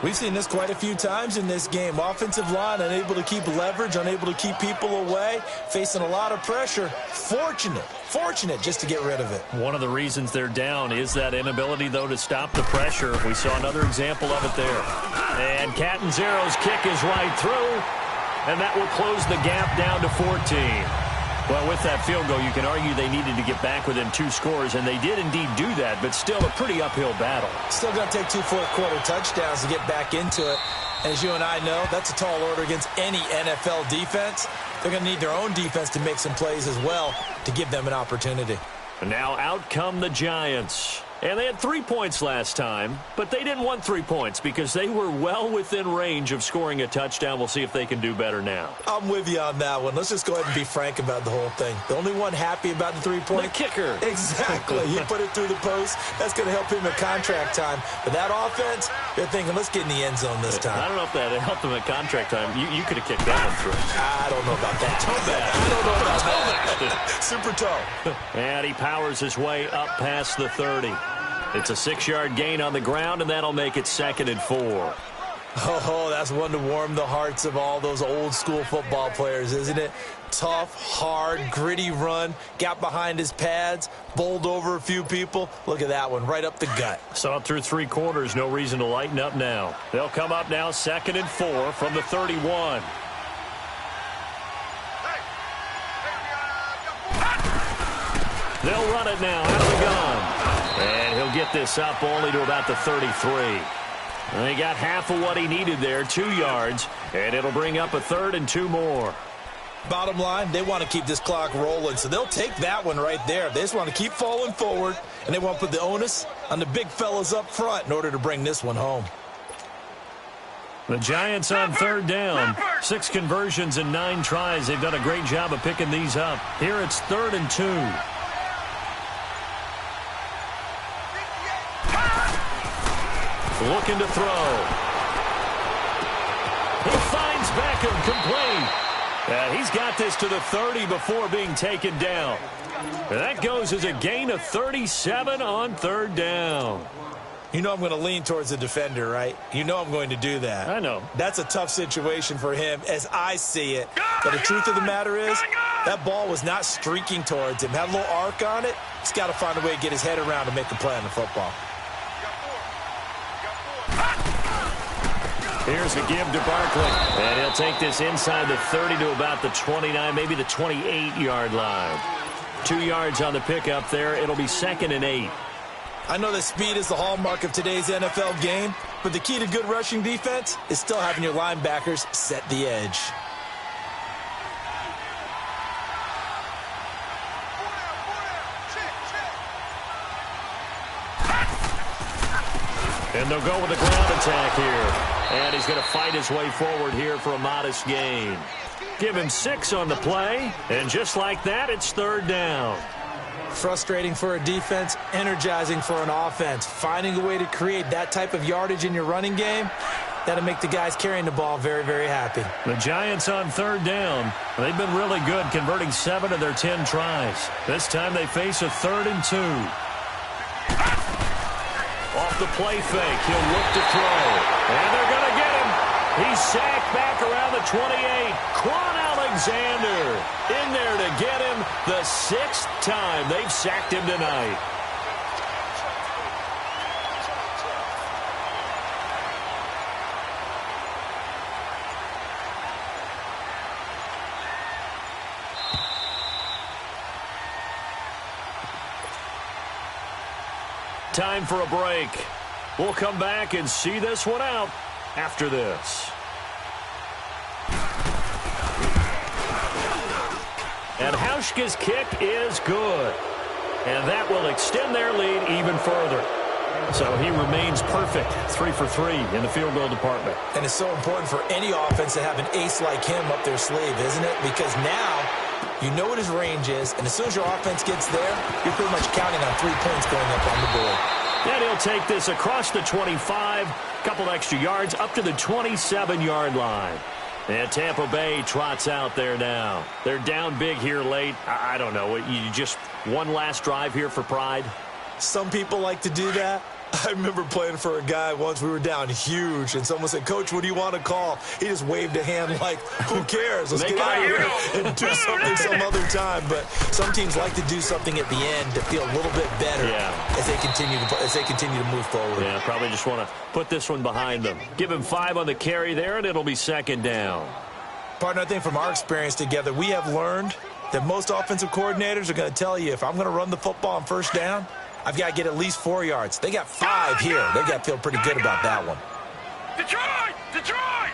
We've seen this quite a few times in this game. Offensive line unable to keep leverage, unable to keep people away, facing a lot of pressure. Fortunate just to get rid of it. One of the reasons they're down is that inability, though, to stop the pressure. We saw another example of it there. And Catanzaro's kick is right through, and that will close the gap down to 14. Well, with that field goal, you can argue they needed to get back within 2 scores, and they did indeed do that, but still a pretty uphill battle. Still going to take 2 fourth-quarter touchdowns to get back into it. And as you and I know, that's a tall order against any NFL defense. They're going to need their own defense to make some plays as well to give them an opportunity. And now out come the Giants. And they had 3 points last time, but they didn't want 3 points because they were well within range of scoring a touchdown. We'll see if they can do better now. I'm with you on that one. Let's just go ahead and be frank about the whole thing. The only one happy about the 3-point. The kicker. Exactly. He put it through the post. That's going to help him at contract time. But that offense, they're thinking, let's get in the end zone this time. I don't know if that helped him at contract time. You could have kicked that one through. I don't know about that. Toe bag. I don't know about that. Super toe. And he powers his way up past the 30. It's a 6-yard gain on the ground, and that'll make it 2nd and 4. Oh, that's one to warm the hearts of all those old-school football players, isn't it? Tough, hard, gritty run, got behind his pads, bowled over a few people. Look at that one, right up the gut. Saw it through 3 quarters, no reason to lighten up now. They'll come up now 2nd and 4 from the 31. They'll run it now out of the gun. And he'll get this up only to about the 33. And he got half of what he needed there, 2 yards, and it'll bring up a 3rd and 2 more. Bottom line, they want to keep this clock rolling, so they'll take that one right there. They just want to keep falling forward, and they want to put the onus on the big fellas up front in order to bring this one home. The Giants on 3rd down. 6 conversions and 9 tries. They've done a great job of picking these up. Here it's 3rd and 2. looking to throw. He finds Beckham complete. He's got this to the 30 before being taken down. That goes as a gain of 37 on third down. You know I'm going to lean towards the defender, right? You know I'm going to do that. I know. That's a tough situation for him as I see it. But the truth of the matter is, that ball was not streaking towards him. Had a little arc on it. He's got to find a way to get his head around to make a play on the football. Here's a give to Barkley. And he'll take this inside the 30 to about the 29, maybe the 28-yard line. 2 yards on the pickup there. It'll be 2nd and 8. I know that speed is the hallmark of today's NFL game, but the key to good rushing defense is still having your linebackers set the edge. And they'll go with the ground attack here. And he's going to fight his way forward here for a modest gain. Give him 6 on the play, and just like that, it's third down. Frustrating for a defense, energizing for an offense. Finding a way to create that type of yardage in your running game, that'll make the guys carrying the ball very, very happy. The Giants on third down. They've been really good, converting 7 of their 10 tries. This time they face a 3rd and 2. Off the play fake, he'll look to throw. And they're going to get him. He's sacked back around the 28. Quan Alexander in there to get him the 6th time they've sacked him tonight. Time for a break. We'll come back and see this one out after this. And Hauschka's kick is good. And that will extend their lead even further. So he remains perfect, 3 for 3 in the field goal department. And it's so important for any offense to have an ace like him up their sleeve, isn't it? Because now you know what his range is, and as soon as your offense gets there, you're pretty much counting on 3 points going up on the board. And he'll take this across the 25, couple extra yards, up to the 27-yard line. And Tampa Bay trots out there now. They're down big here late. I don't know. You just one last drive here for pride? Some people like to do that. I remember playing for a guy once. We were down huge, and someone said, "Coach, what do you want to call?" He just waved a hand like, who cares? Let's get out of here and do something some other time. But some teams like to do something at the end to feel a little bit better as they continue to move forward. Yeah, probably just want to put this one behind them. Give him 5 on the carry there, and it'll be 2nd down. Partner, I think from our experience together, we have learned that most offensive coordinators are going to tell you, if I'm going to run the football on first down, I've got to get at least 4 yards. They got 5 here. They got to feel pretty good about that one. Detroit! Detroit!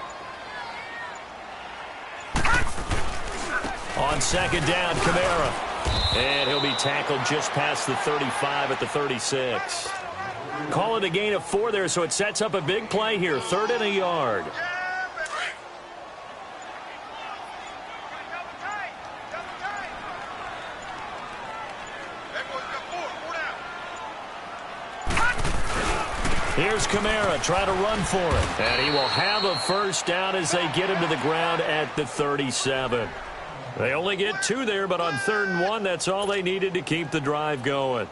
On 2nd down, Kamara. And he'll be tackled just past the 35 at the 36. Call it a gain of 4 there, so it sets up a big play here. 3rd and a yard. Here's Kamara trying to run for it. And he will have a first down as they get him to the ground at the 37. They only get 2 there, but on 3rd and 1, that's all they needed to keep the drive going.